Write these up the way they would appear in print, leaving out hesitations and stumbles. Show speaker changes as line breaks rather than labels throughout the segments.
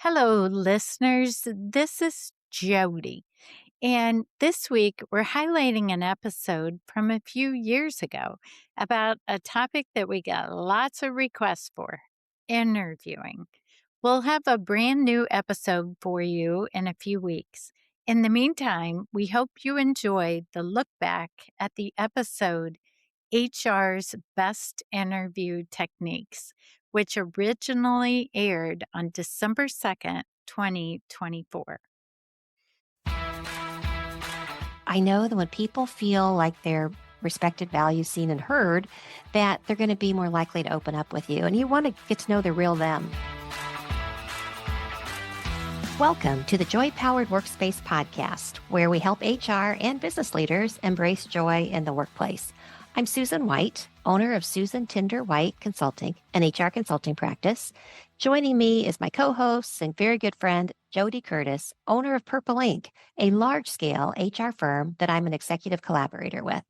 Hello, listeners. This is JoDee. And this week, we're highlighting an episode from a few years ago about a topic that we got lots of requests for interviewing. We'll have a brand new episode for you in a few weeks. In the meantime, we hope you enjoyed the look back at the episode HR's Best Interview Techniques, which originally aired on December 2nd, 2024.
I know that when people feel like their respected, valued, seen, and heard, that they're going to be more likely to open up with you. And you want to get to know the real them. Welcome to the Joy Powered Workspace podcast, where we help HR and business leaders embrace joy in the workplace. I'm Susan White, owner of Susan Tinder White Consulting, an HR consulting practice. Joining me is my co-host and very good friend, JoDee Curtis, owner of Purple Ink, a large-scale HR firm that I'm an executive collaborator with.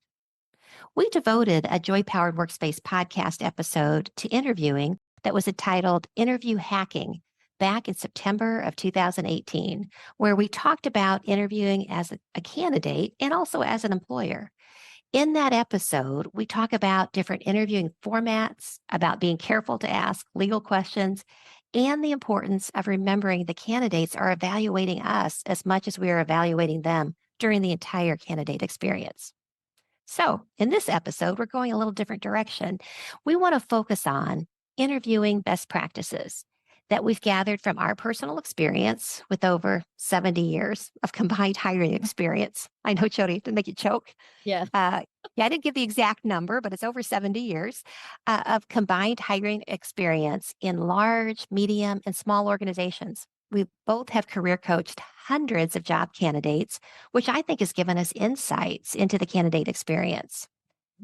We devoted a Joy Powered Workspace podcast episode to interviewing that was entitled Interview Hacking back in September of 2018, where we talked about interviewing as a candidate and also as an employer. In that episode, we talk about different interviewing formats, about being careful to ask legal questions, and the importance of remembering the candidates are evaluating us as much as we are evaluating them during the entire candidate experience. So, in this episode, we're going a little different direction. We want to focus on interviewing best practices that we've gathered from our personal experience with over 70 years of combined hiring experience. I know, Jody, to make you choke.
Yeah.
I didn't give the exact number, but it's over 70 years of combined hiring experience in large, medium, and small organizations. We both have career coached hundreds of job candidates, which I think has given us insights into the candidate experience.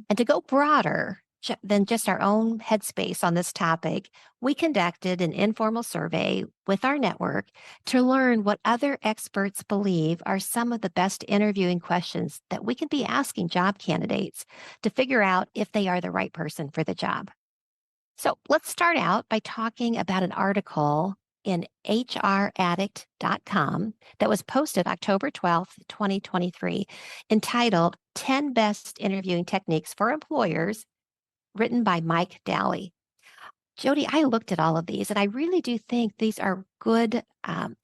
And to go broader than just our own headspace on this topic, we conducted an informal survey with our network to learn what other experts believe are some of the best interviewing questions that we can be asking job candidates to figure out if they are the right person for the job. So let's start out by talking about an article in hraddict.com that was posted October 12th, 2023, entitled 10 Best Interviewing Techniques for Employers, written by Mike Daly. JoDee, I looked at all of these, and I really do think these are good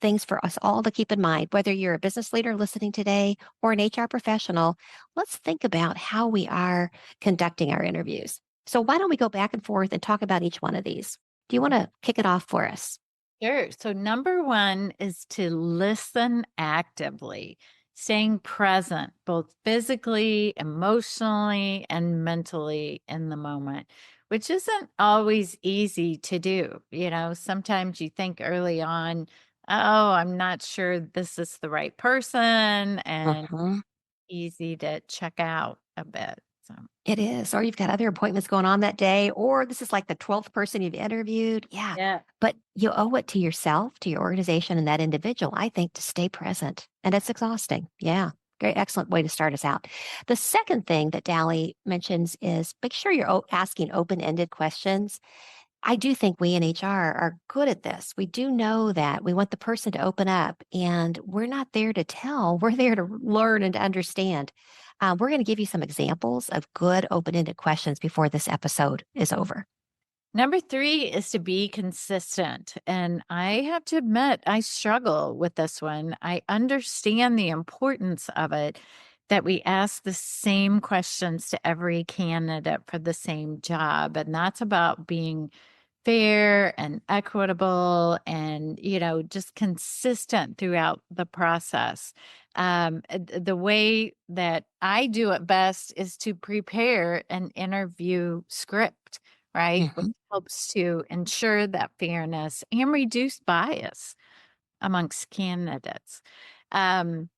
things for us all to keep in mind. Whether you're a business leader listening today or an HR professional, let's think about how we are conducting our interviews. So why don't we go back and forth and talk about each one of these? Do you want to kick it off for us?
Sure. So, number one is to listen actively, staying present, both physically, emotionally, and mentally in the moment, which isn't always easy to do. Sometimes you think early on, oh, I'm not sure this is the right person, and
Mhm.
easy to check out a bit. So,
It is. Or you've got other appointments going on that day, or this is like the 12th person you've interviewed. Yeah.
yeah.
But you owe it to yourself, to your organization, and that individual, I think, to stay present. And it's exhausting. Yeah. Great, excellent way to start us out. The second thing that Daly mentions is make sure you're asking open ended questions. I do think we in HR are good at this. We do know that we want the person to open up, and we're not there to tell, we're there to learn and to understand. We're going to give you some examples of good open ended questions before this episode is over.
Number three is to be consistent. And I have to admit, I struggle with this one. I understand the importance of it, that we ask the same questions to every candidate for the same job. And that's about being fair and equitable and, just consistent throughout the process. The way that I do it best is to prepare an interview script, right? Which
Mhm.
helps to ensure that fairness and reduce bias amongst candidates. Um,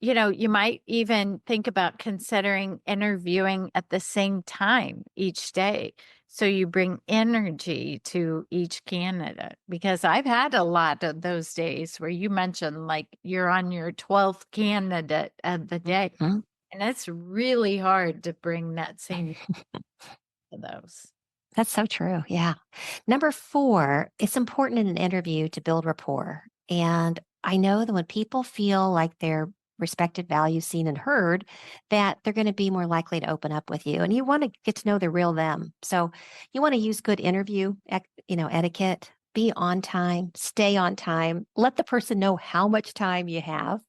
you might even think about considering interviewing at the same time each day. So you bring energy to each candidate, because I've had a lot of those days where you mentioned like you're on your 12th candidate of the day.
Mhm.
And it's really hard to bring that same to those.
That's so true. Yeah. Number four, it's important in an interview to build rapport. And I know that when people feel like they're respected, valued, seen, and heard, that they're going to be more likely to open up with you. And you want to get to know the real them. So you want to use good interview, etiquette. Be on time, stay on time, let the person know how much time you have.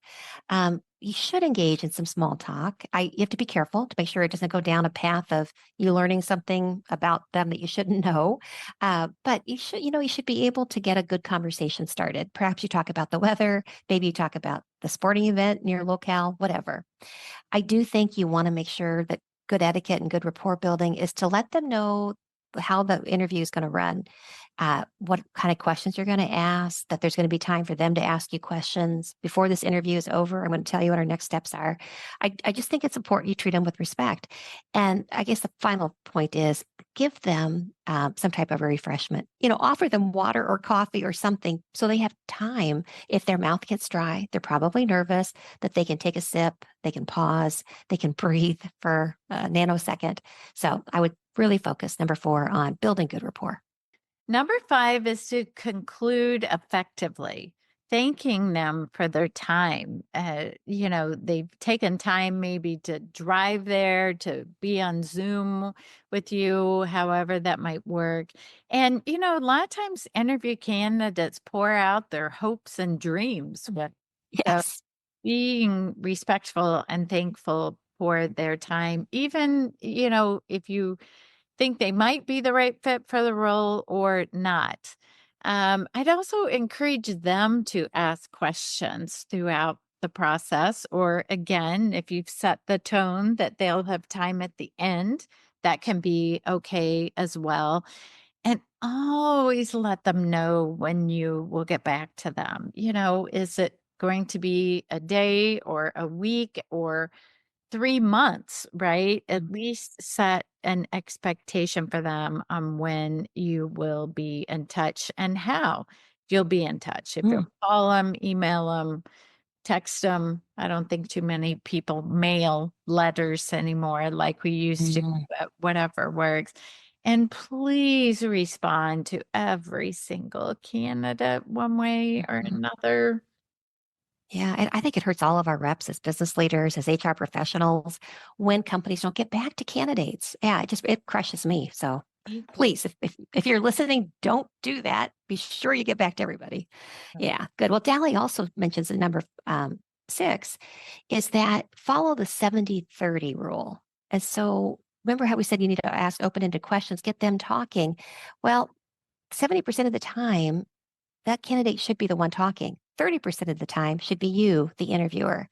You should engage in some small talk. You have to be careful to make sure it doesn't go down a path of you learning something about them that you shouldn't know. But you should be able to get a good conversation started. Perhaps you talk about the weather, maybe you talk about the sporting event near locale, whatever. I do think you want to make sure that good etiquette and good rapport building is to let them know how the interview is going to run, what kind of questions you're going to ask, that there's going to be time for them to ask you questions before this interview is over. I'm going to tell you what our next steps are. I just think it's important you treat them with respect. And I guess the final point is give them some type of a refreshment, offer them water or coffee or something so they have time. If their mouth gets dry, they're probably nervous, that they can take a sip, they can pause, they can breathe for a nanosecond. So I would really focus, number 4, on building good rapport.
Number 5 is to conclude effectively, thanking them for their time. They've taken time maybe to drive there, to be on Zoom with you, however that might work. And, a lot of times interview candidates pour out their hopes and dreams with so
Yes.
being respectful and thankful for their time, even, if you think they might be the right fit for the role or not. I'd also encourage them to ask questions throughout the process, or again, if you've set the tone that they'll have time at the end, that can be okay as well. And always let them know when you will get back to them. Is it going to be a day or a week or 3 months, right? At least set an expectation for them on when you will be in touch and how you'll be in touch. If you'll
Mm,
call them, email them, text them. I don't think too many people mail letters anymore like we used to,
mm,
but whatever works. And please respond to every single candidate one way or
mm.
another.
Yeah, and I think it hurts all of our reps as business leaders, as HR professionals, when companies don't get back to candidates. Yeah, it crushes me. So please, if you're listening, don't do that. Be sure you get back to everybody. Yeah, good. Well, Dally also mentions the number 6 is that follow the 70-30 rule. And so remember how we said you need to ask open-ended questions, get them talking. Well, 70% of the time, that candidate should be the one talking. 30% of the time should be you, the interviewer.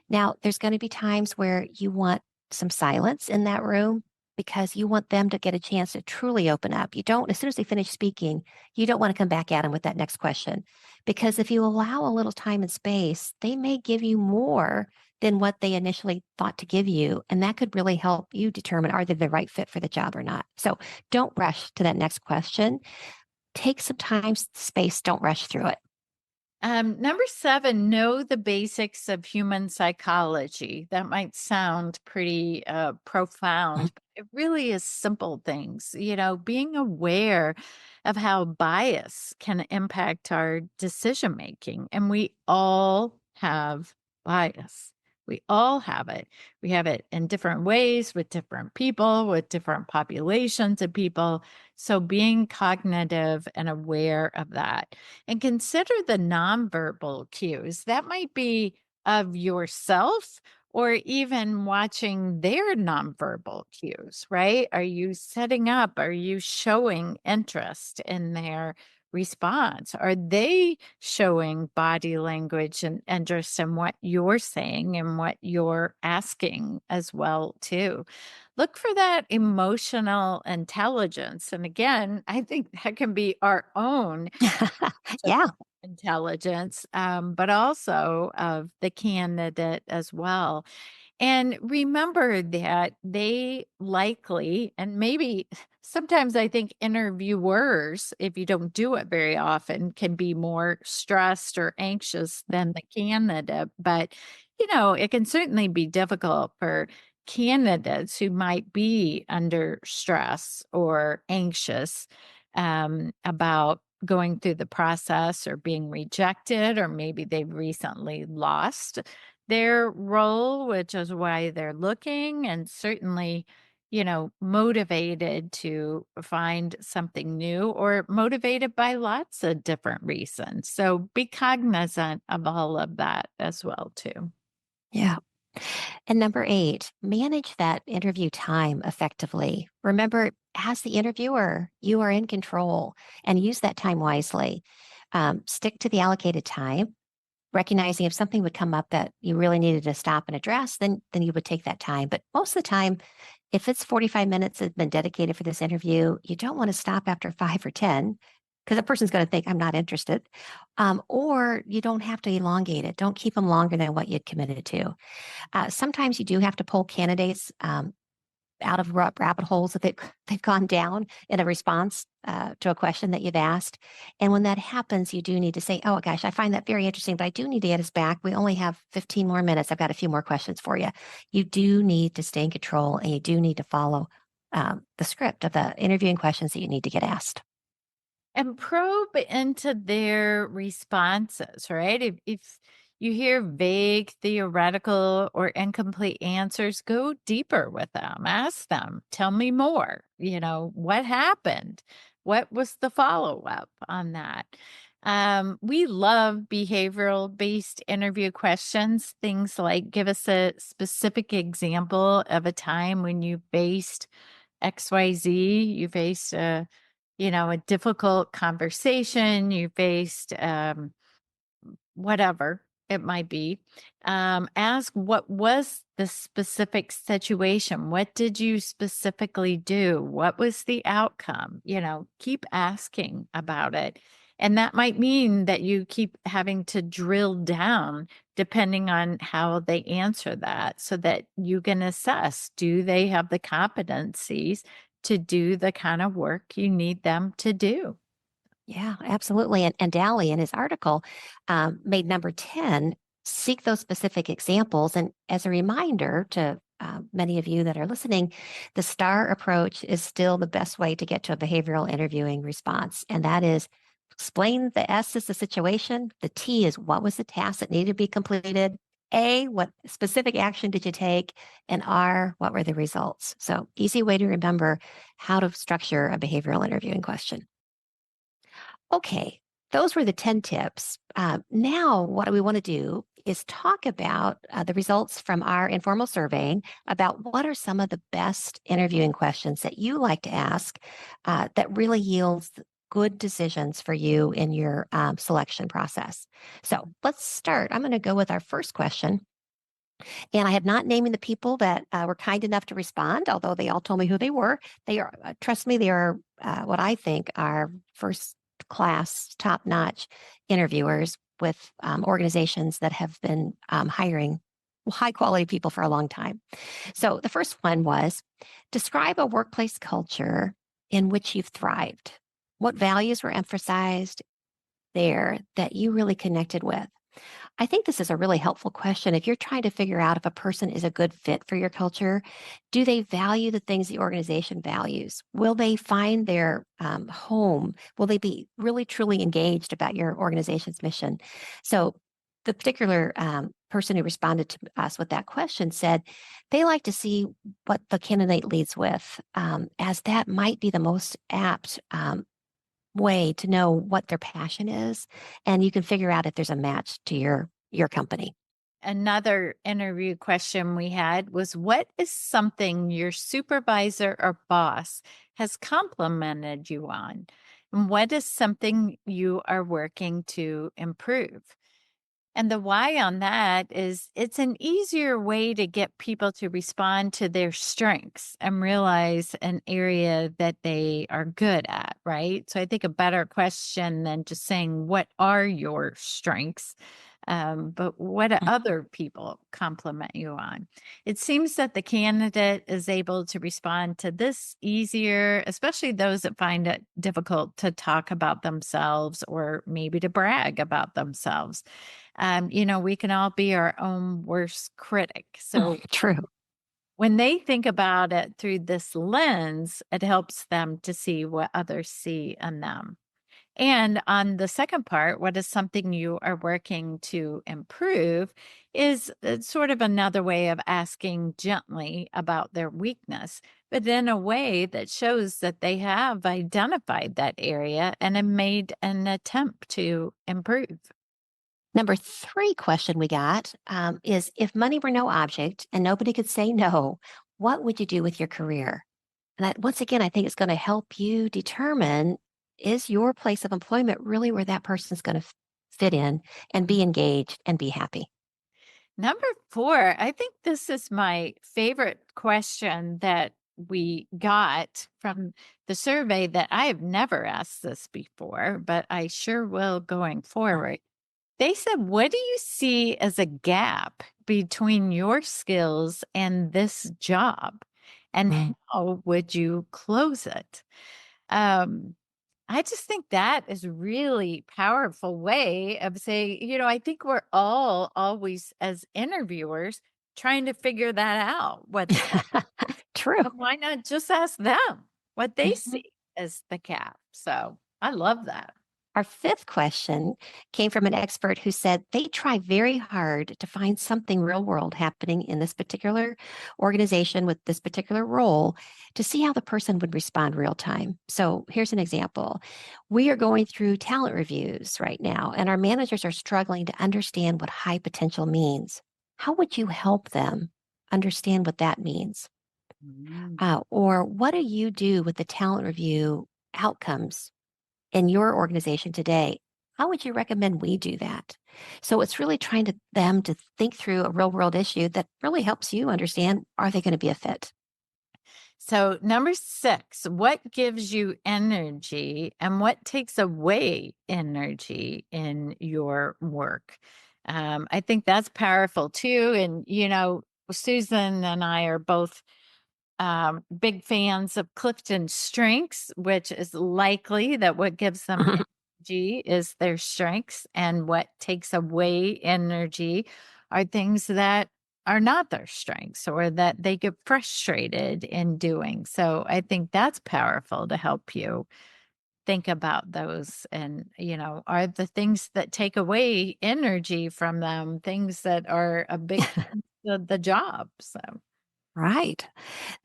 Now, there's going to be times where you want some silence in that room because you want them to get a chance to truly open up. You don't, as soon as they finish speaking, you don't want to come back at them with that next question. Because if you allow a little time and space, they may give you more than what they initially thought to give you. And that could really help you determine are they the right fit for the job or not. So don't rush to that next question. Take some time, space, don't rush through it.
Number 7, know the basics of human psychology. That might sound pretty profound, but it really is simple things. Being aware of how bias can impact our decision making. And we all have bias. We all have it. We have it in different ways with different people, with different populations of people. So being cognitive and aware of that. And consider the nonverbal cues. That might be of yourself or even watching their nonverbal cues, right? Are you setting up? Are you showing interest in their response? Are they showing body language and interest in what you're saying and what you're asking as well too? Look for that emotional intelligence. And again, I think that can be our own
Yeah.
intelligence, but also of the candidate as well. And remember that they likely, and maybe sometimes I think interviewers, if you don't do it very often, can be more stressed or anxious than the candidate. But, it can certainly be difficult for candidates who might be under stress or anxious about going through the process or being rejected, or maybe they've recently lost their role, which is why they're looking, and certainly, motivated to find something new or motivated by lots of different reasons. So be cognizant of all of that as well, too.
Yeah. And number 8, manage that interview time effectively. Remember, as the interviewer, you are in control and use that time wisely. Stick to the allocated time, recognizing if something would come up that you really needed to stop and address, then you would take that time. But most of the time, if it's 45 minutes that's been dedicated for this interview, you don't want to stop after 5 or 10 because the person's going to think, I'm not interested. Or you don't have to elongate it. Don't keep them longer than what you'd committed to. Sometimes you do have to pull candidates out of rabbit holes that they've gone down in a response to a question that you've asked. And when that happens, you do need to say, oh gosh, I find that very interesting, but I do need to get us back. We only have 15 more minutes. I've got a few more questions for you. You do need to stay in control and you do need to follow the script of the interviewing questions that you need to get asked.
And probe into their responses, right? If you hear vague, theoretical, or incomplete answers, go deeper with them. Ask them, tell me more. What happened? What was the follow up on that? We love behavioral based interview questions, things like give us a specific example of a time when you faced XYZ, you faced a difficult conversation, you faced whatever it might be. Ask what was the specific situation? What did you specifically do? What was the outcome? Keep asking about it. And that might mean that you keep having to drill down depending on how they answer that so that you can assess, do they have the competencies to do the kind of work you need them to do?
Yeah, absolutely. And Dally, in his article, made number 10 seek those specific examples. And as a reminder to many of you that are listening, the STAR approach is still the best way to get to a behavioral interviewing response. And that is explain the S is the situation, the T is what was the task that needed to be completed, A, what specific action did you take, and R, what were the results? So, easy way to remember how to structure a behavioral interviewing question. Okay, those were the 10 tips. Now, what we want to do is talk about the results from our informal surveying about what are some of the best interviewing questions that you like to ask that really yields good decisions for you in your selection process. So let's start. I'm going to go with our first question. And I have not naming the people that were kind enough to respond, although they all told me who they were. They are, trust me, they are what I think are first class, top notch interviewers with organizations that have been hiring high quality people for a long time. So the first one was describe a workplace culture in which you've thrived. What values were emphasized there that you really connected with? I think this is a really helpful question. If you're trying to figure out if a person is a good fit for your culture, do they value the things the organization values? Will they find their home? Will they be really truly engaged about your organization's mission? So, the particular person who responded to us with that question said they like to see what the candidate leads with, as that might be the most apt way to know what their passion is, and you can figure out if there's a match to your company.
Another interview question we had was, what is something your supervisor or boss has complimented you on? And what is something you are working to improve? And the why on that is it's an easier way to get people to respond to their strengths and realize an area that they are good at, right? So I think a better question than just saying, what are your strengths? But what do other people compliment you on? It seems that the candidate is able to respond to this easier, especially those that find it difficult to talk about themselves or maybe to brag about themselves. We can all be our own worst critic. So
True.
when they think about it through this lens, it helps them to see what others see in them. And on the second part, what is something you are working to improve is sort of another way of asking gently about their weakness, but in a way that shows that they have identified that area and have made an attempt to improve.
Number three question we got is if money were no object and nobody could say no, what would you do with your career? And that, once again, I think it's going to help you determine is your place of employment really where that person's going to fit in and be engaged and be happy?
Number 4, I think this is my favorite question that we got from the survey that I have never asked this before, but I sure will going forward. They said, "What do you see as a gap between your skills and this job? And
Mm.
how would you close it?" Um, I just think that is a really powerful way of saying, I think we're all always, as interviewers, trying to figure that out.
True.
But why not just ask them what they
Mhm.
see as the gap? So I love that.
Our fifth question came from an expert who said they try very hard to find something real world happening in this particular organization with this particular role to see how the person would respond real time. So here's an example. We are going through talent reviews right now, and our managers are struggling to understand what high potential means. How would you help them understand what that means?
Mm.
Or what do you do with the talent review outcomes in your organization today? How would you recommend we do that? So it's really trying to them to think through a real world issue that really helps you understand, are they going to be a fit?
So, number 6, what gives you energy and what takes away energy in your work? I think that's powerful too. And, Susan and I are both big fans of Clifton Strengths, which is likely that what gives them energy is their strengths, and what takes away energy are things that are not their strengths or that they get frustrated in doing. So I think that's powerful to help you think about those. And, are the things that take away energy from them things that are a big the job? So,
Right.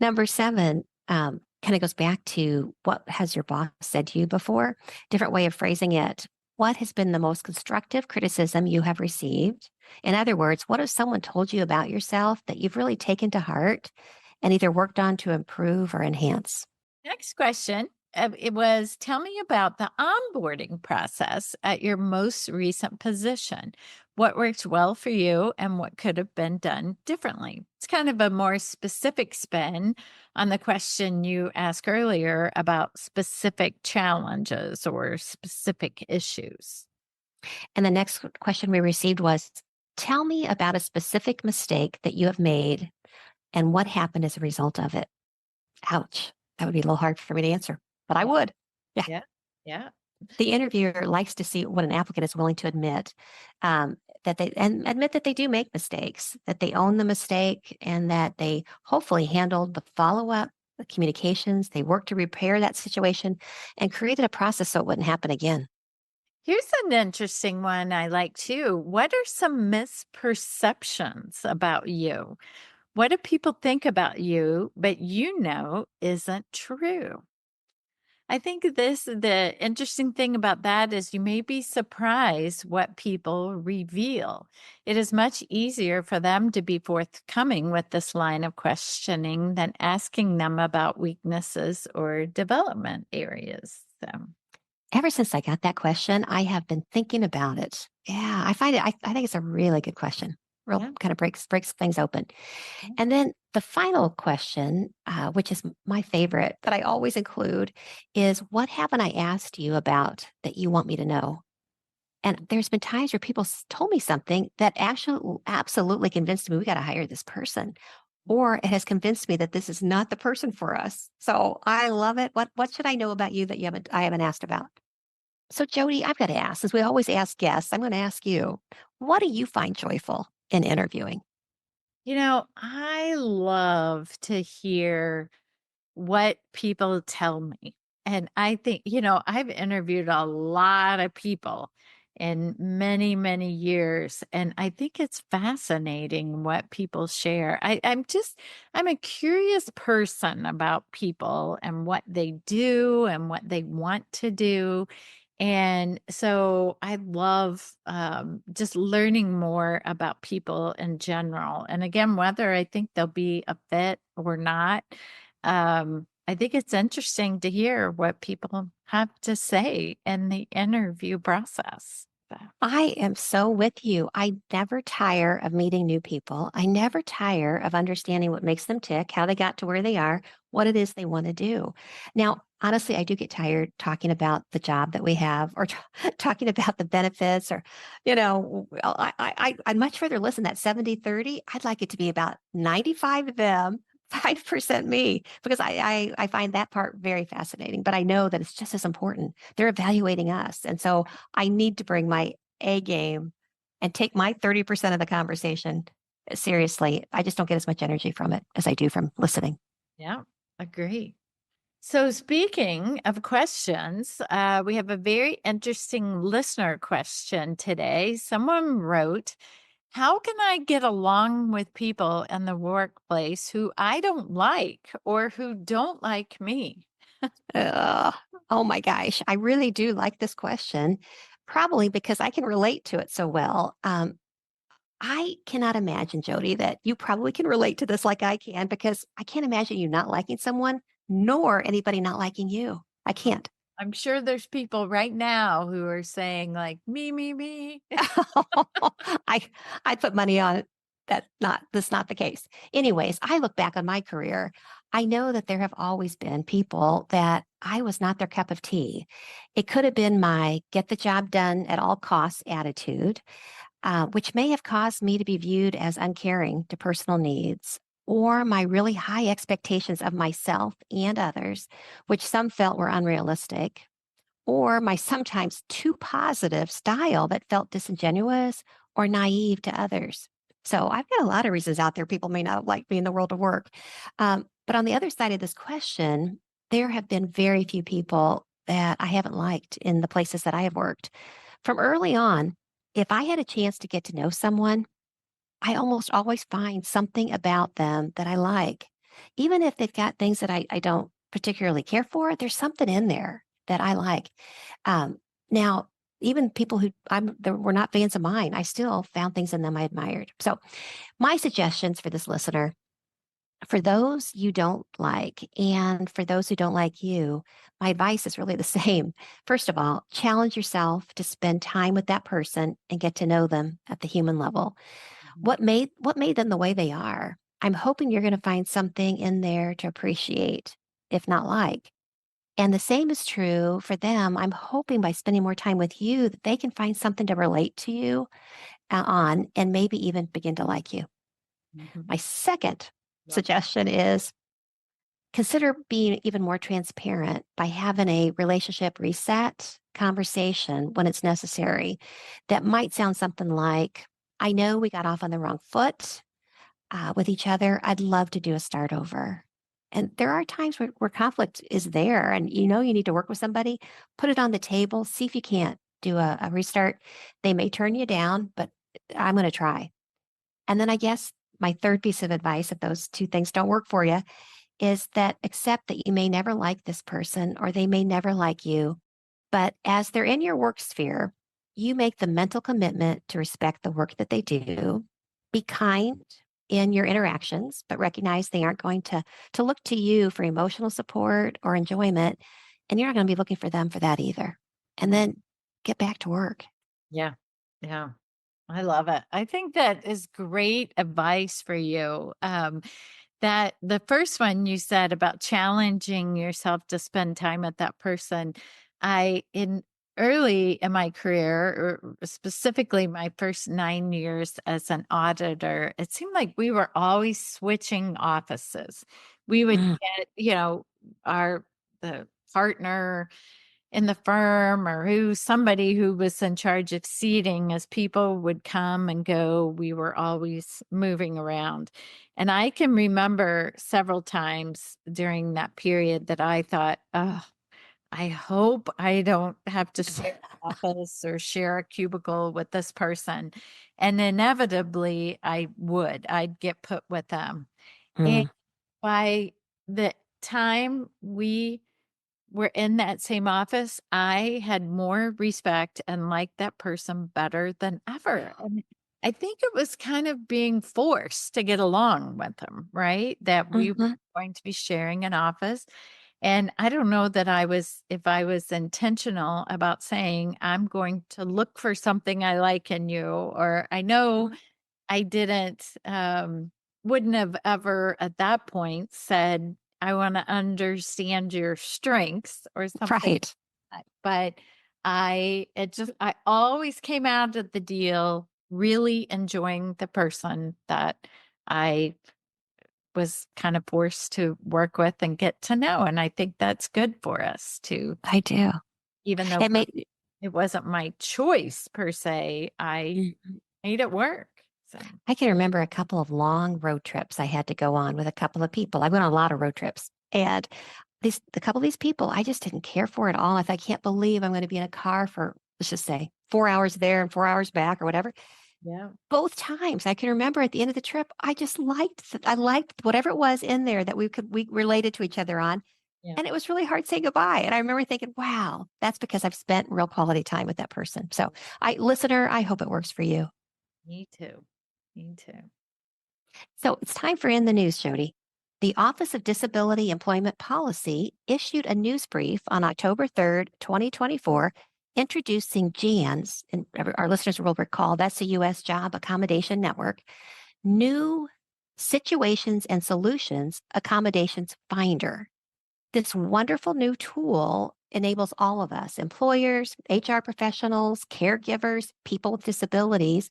Number seven, kind of goes back to what has your boss said to you before? Different way of phrasing it. What has been the most constructive criticism you have received? In other words, what has someone told you about yourself that you've really taken to heart and either worked on to improve or enhance?
next question. It was, tell me about the onboarding process at your most recent position. What worked well for you and what could have been done differently? It's kind of a more specific spin on the question you asked earlier about specific challenges or specific issues.
And the next question we received was tell me about a specific mistake that you have made and what happened as a result of it. Ouch. That would be a little hard for me to answer, but I
Yeah,
would. Yeah.
yeah, yeah.
The interviewer likes to see what an applicant is willing to admit, that they and admit that they do make mistakes, that they own the mistake, and that they hopefully handled the follow up, the communications. They worked to repair that situation and created a process so it wouldn't happen again.
Here's an interesting one I like too. What are some misperceptions about you? What do people think about you, but isn't true? I think the interesting thing about that is you may be surprised what people reveal. It is much easier for them to be forthcoming with this line of questioning than asking them about weaknesses or development areas. So,
Ever since I got that question, I have been thinking about it. Yeah, I find it. I think it's a really good question. Real
yeah.
kind of breaks things open. And then the final question, which is my favorite that I always include, is what haven't I asked you about that you want me to know? And there's been times where people told me something that actually absolutely convinced me we got to hire this person, or it has convinced me that this is not the person for us. So I love it. What should I know about you that I haven't asked about? So Jody, I've got to ask, since we always ask guests, I'm going to ask you, what do you find joyful in interviewing?
I love to hear what people tell me. And I think, I've interviewed a lot of people in many, many years, and I think it's fascinating what people share. I'm a curious person about people and what they do and what they want to do. And so I love just learning more about people in general. And again, whether I think they'll be a fit or not, I think it's interesting to hear what people have to say in the interview process. So,
I am so with you. I never tire of meeting new people. I never tire of understanding what makes them tick, how they got to where they are, what it is they want to do. Now, honestly, I do get tired talking about the job that we have or talking about the benefits or, I'd much rather listen that 70-30. I'd like it to be about 95 of them, 5% me, because I find that part very fascinating. But I know that it's just as important. They're evaluating us. And so I need to bring my a game and take my 30% of the conversation seriously. I just don't get as much energy from it as I do from listening.
yeah, agree. So, speaking of questions, we have a very interesting listener question today. Someone wrote, how can I get along with people in the workplace who I don't like or who don't like me?
Ugh. Oh my gosh. I really do like this question, probably because I can relate to it so well. I cannot imagine, Jody, that you probably can relate to this like I can, because I can't imagine you not liking someone, nor anybody not liking you. I can't.
I'm sure there's people right now who are saying, like, me, me.
I I'd put money on it that's not the case. Anyways, I look back on my career. I know that there have always been people that I was not their cup of tea. It could have been my get the job done at all costs attitude, which may have caused me to be viewed as uncaring to personal needs, or my really high expectations of myself and others, which some felt were unrealistic, or my sometimes too positive style that felt disingenuous or naive to others. So I've got a lot of reasons out there people may not like me in the world of work. But on the other side of this question, there have been very few people that I haven't liked in the places that I have worked. From early on, if I had a chance to get to know someone, I almost always find something about them that I like. Even if they've got things that I don't particularly care for, there's something in there that I like. Um, Now, even people who that were not fans of mine, I still found things in them I admired. So, my suggestions for this listener, for those you don't like, and for those who don't like you, my advice is really the same. First of all, challenge yourself to spend time with that person and get to know them at the human level.
Mhm.
What made them the way they are? I'm hoping you're going to find something in there to appreciate, if not like. And the same is true for them. I'm hoping by spending more time with you that they can find something to relate to you on and maybe even begin to like you.
Mhm.
My second
Love that.
suggestion is consider being even more transparent by having a relationship reset conversation when it's necessary. That might sound something like, I know we got off on the wrong foot with each other. I'd love to do a start over. And there are times where conflict is there and you need to work with somebody, put it on the table, see if you can't do a restart. They may turn you down, but I'm going to try. And then I guess my third piece of advice, if those two things don't work for you, is that accept that you may never like this person or they may never like you. But as they're in your work sphere, you make the mental commitment to respect the work that they do. Be kind in your interactions, but recognize they aren't going to look to you for emotional support or enjoyment. And you're not going to be looking for them for that either. And
Mhm.
then get back to work.
Yeah. Yeah. I love it. I think that is great advice for you. That the first one you said about challenging yourself to spend time with that person. In early in my career, or specifically my first 9 years as an auditor, it seemed like we were always switching offices. We would
Mm.
get, our the partner in the firm or somebody who was in charge of seating as people would come and go, we were always moving around. And I can remember several times during that period that I thought, oh, I hope I don't have to share an office or share a cubicle with this person. And inevitably, I'd get put with them. And
Mm,
by the time we were in that same office, I had more respect and liked that person better than ever. And I think it was kind of being forced to get along with them, right? That we were
mhm.
going to be sharing an office. And I don't know that if I was intentional about saying, I'm going to look for something I like in you, or I know I wouldn't have ever at that point said, I want to understand your strengths or something.
Right.
But I always came out of the deal really enjoying the person that I was kind of forced to work with and get to know. And I think that's good for us too,
I do.
even though
It made
it wasn't my choice per se, I
Mhm.
made it work. So,
I can remember a couple of long road trips I had to go on with a couple of people. I went on a lot of road trips. And the couple of these people, I just didn't care for at all. I can't believe I'm going to be in a car for, let's just say, 4 hours there and 4 hours back or whatever.
yeah,
Both times I can remember at the end of the trip, I liked whatever it was in there that we related to each other on.
yeah,
And it was really hard saying goodbye. And I remember thinking, wow, that's because I've spent real quality time with that person. So listener, I hope it works for you.
me too. Me too.
So it's time for In the News, Jody. The Office of Disability Employment Policy issued a news brief on October 3rd, 2024, introducing JANS, and our listeners will recall that's the U.S. Job Accommodation Network, new Situations and Solutions Accommodations Finder. This wonderful new tool enables all of us, employers, HR professionals, caregivers, people with disabilities,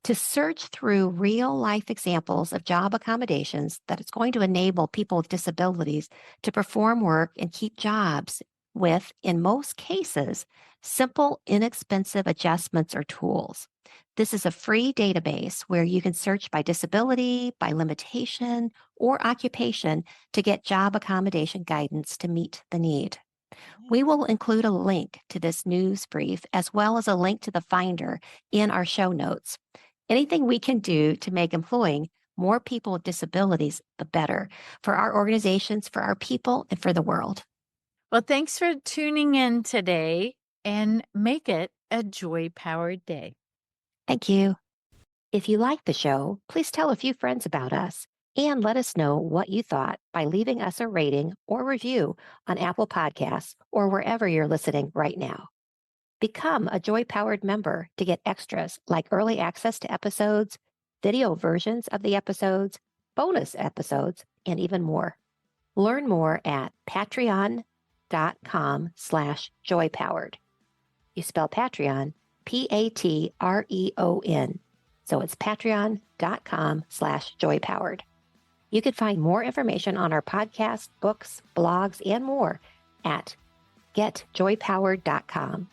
to search through real life examples of job accommodations that it's going to enable people with disabilities to perform work and keep jobs with, in most cases, simple, inexpensive adjustments or tools. This is a free database where you can search by disability, by limitation, or occupation to get job accommodation guidance to meet the need. We
Nice.
will include a link to this news brief as well as a link to the finder in our show notes. Anything we can do to make employing more people with disabilities, the better for our organizations, for our people, and for the world.
Well, thanks for tuning in today and make it a joy powered day.
Thank you. If you like the show, please tell a few friends about us and let us know what you thought by leaving us a rating or review on Apple Podcasts or wherever you're listening right now. Become a Joy Powered member to get extras like early access to episodes, video versions of the episodes, bonus episodes, and even more. Learn more at patreon.com/joypowered. You spell Patreon, Patreon. So it's patreon.com/joypowered. You can find more information on our podcast, books, blogs, and more at getjoypowered.com.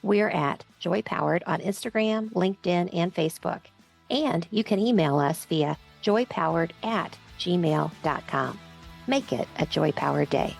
We're at JoyPowered on Instagram, LinkedIn, and Facebook. And you can email us via joypowered@gmail.com. Make it a joy-powered day.